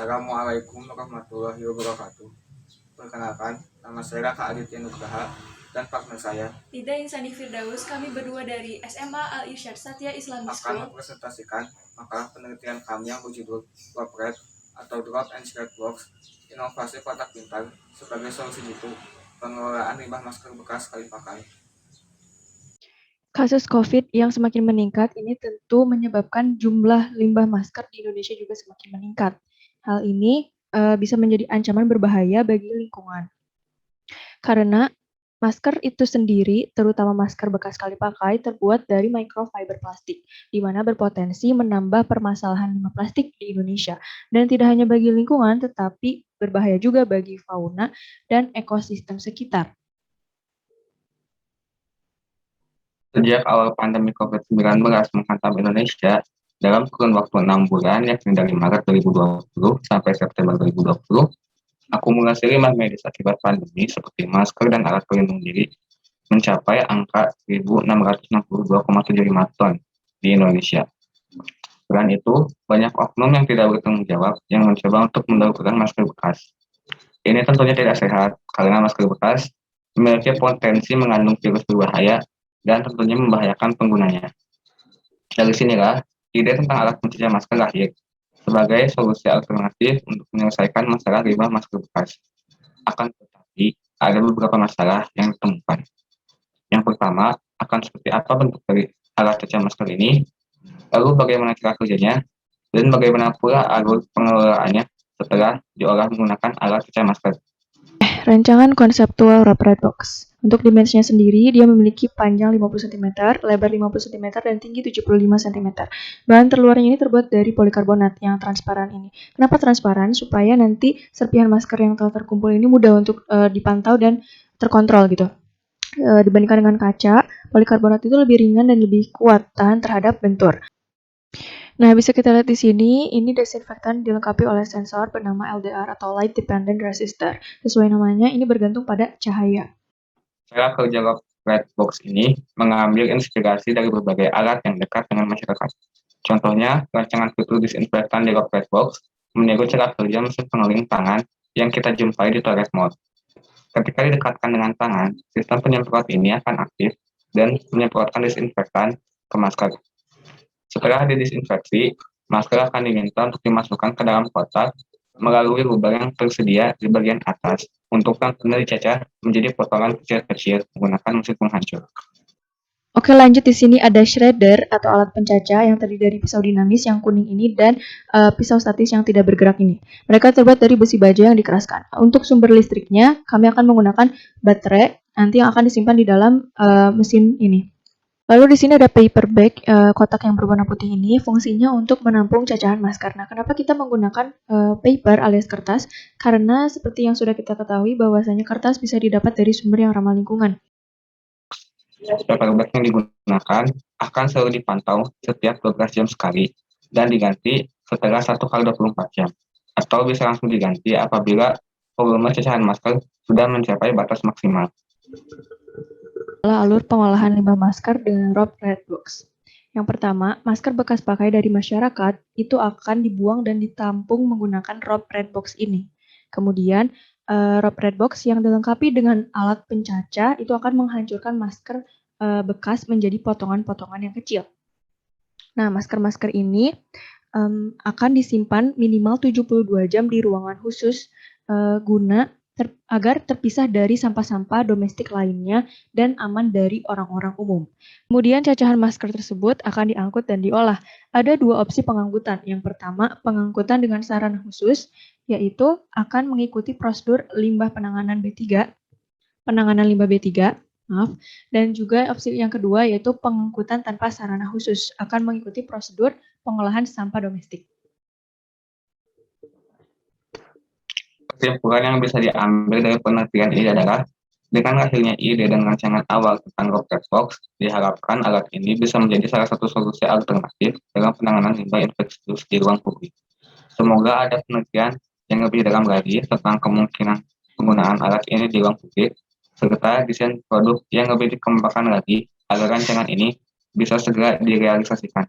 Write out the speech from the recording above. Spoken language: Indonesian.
Assalamualaikum warahmatullahi wabarakatuh. Perkenalkan, nama saya Raka Aditya Nugraha dan partner saya Ida Insani Firdaus. Kami berdua dari SMA Al Irsyad Satya Islamic akan School mempresentasikan makalah penelitian kami yang berjudul Droplet atau Drop and Shred Box, inovasi kotak pintar sebagai solusi jitu pengelolaan limbah masker bekas sekali pakai. Kasus COVID yang semakin meningkat ini tentu menyebabkan jumlah limbah masker di Indonesia juga semakin meningkat. Hal ini bisa menjadi ancaman berbahaya bagi lingkungan. Karena masker itu sendiri, terutama masker bekas sekali pakai, terbuat dari microfiber plastik, di mana berpotensi menambah permasalahan limbah plastik di Indonesia. Dan tidak hanya bagi lingkungan, tetapi berbahaya juga bagi fauna dan ekosistem sekitar. Sejak awal pandemi COVID-19 menghantam Indonesia, dalam kurun waktu 6 bulan, yakni dari Maret 2020 sampai September 2020, akumulasi limbah medis akibat pandemi seperti masker dan alat pelindung diri mencapai angka 1.662,75 ton di Indonesia. Selain itu, banyak oknum yang tidak bertanggung jawab yang mencoba untuk mendaur ulang masker bekas. Ini tentunya tidak sehat karena masker bekas memiliki potensi mengandung virus berbahaya dan tentunya membahayakan penggunanya. Dari sinilah ide tentang alat pencucian masker lahir sebagai solusi alternatif untuk menyelesaikan masalah limbah masker bekas. Akan tetapi, ada beberapa masalah yang ditemukan. Yang pertama, akan seperti apa bentuk dari alat pencucian masker ini, lalu bagaimana cara kerjanya, dan bagaimana pula alur pengelolaannya setelah diolah menggunakan alat pencucian masker. Rancangan konseptual Rope Red Box. Untuk dimensinya sendiri, dia memiliki panjang 50 cm, lebar 50 cm, dan tinggi 75 cm. Bahan terluarnya ini terbuat dari polikarbonat yang transparan ini. Kenapa transparan? Supaya nanti serpihan masker yang telah terkumpul ini mudah untuk dipantau dan terkontrol gitu. Dibandingkan dengan kaca, polikarbonat itu lebih ringan dan lebih kuat tahan terhadap bentur. Nah, bisa kita lihat di sini, ini desinfektan dilengkapi oleh sensor bernama LDR atau Light Dependent Resistor. Sesuai namanya, ini bergantung pada cahaya. Cara kerja Red Box ini mengambil inspirasi dari berbagai alat yang dekat dengan masyarakat. Contohnya, rancangan fitur disinfektan di Red Box meniru cara kerja mesin pengering tangan yang kita jumpai di toilet mall. Ketika didekatkan dengan tangan, sistem penyemprot ini akan aktif dan menyemprotkan disinfektan ke masker. Setelah didisinfeksi, masker akan diminta untuk dimasukkan ke dalam kotak melalui lubang yang tersedia di bagian atas untuk nantinya dicacah menjadi potongan kecil-kecil menggunakan mesin penghancur. Oke, lanjut di sini ada shredder atau alat pencacah yang terdiri dari pisau dinamis yang kuning ini dan pisau statis yang tidak bergerak ini. Mereka terbuat dari besi baja yang dikeraskan. Untuk sumber listriknya, kami akan menggunakan baterai nanti yang akan disimpan di dalam mesin ini. Lalu di sini ada paper bag, kotak yang berwarna putih ini fungsinya untuk menampung cacahan masker. Nah, kenapa kita menggunakan paper alias kertas? Karena seperti yang sudah kita ketahui bahwasanya kertas bisa didapat dari sumber yang ramah lingkungan. Paper bag yang digunakan akan selalu dipantau setiap 12 jam sekali dan diganti setelah 1 kali 24 jam. Atau bisa langsung diganti apabila volume cacahan masker sudah mencapai batas maksimal. Alur pengolahan limbah masker dengan Rope Red Box. Yang pertama, masker bekas pakai dari masyarakat itu akan dibuang dan ditampung menggunakan Rope Red Box ini. Kemudian, Rope Red Box yang dilengkapi dengan alat pencacah itu akan menghancurkan masker bekas menjadi potongan-potongan yang kecil. Nah, masker-masker ini akan disimpan minimal 72 jam di ruangan khusus guna agar terpisah dari sampah-sampah domestik lainnya dan aman dari orang-orang umum. Kemudian cacahan masker tersebut akan diangkut dan diolah. Ada 2 opsi pengangkutan. Yang pertama, pengangkutan dengan sarana khusus, yaitu akan mengikuti prosedur limbah penanganan limbah B3, dan juga opsi yang kedua yaitu pengangkutan tanpa sarana khusus, akan mengikuti prosedur pengolahan sampah domestik. Kesimpulan yang bisa diambil dari penelitian ini adalah dengan hasilnya ide dan rancangan awal tentang Rocket Box, diharapkan alat ini bisa menjadi salah satu solusi alternatif dalam penanganan limbah infeksius di ruang publik. Semoga ada penelitian yang lebih dalam lagi tentang kemungkinan penggunaan alat ini di ruang publik, serta desain produk yang lebih dikembangkan lagi agar rancangan ini bisa segera direalisasikan.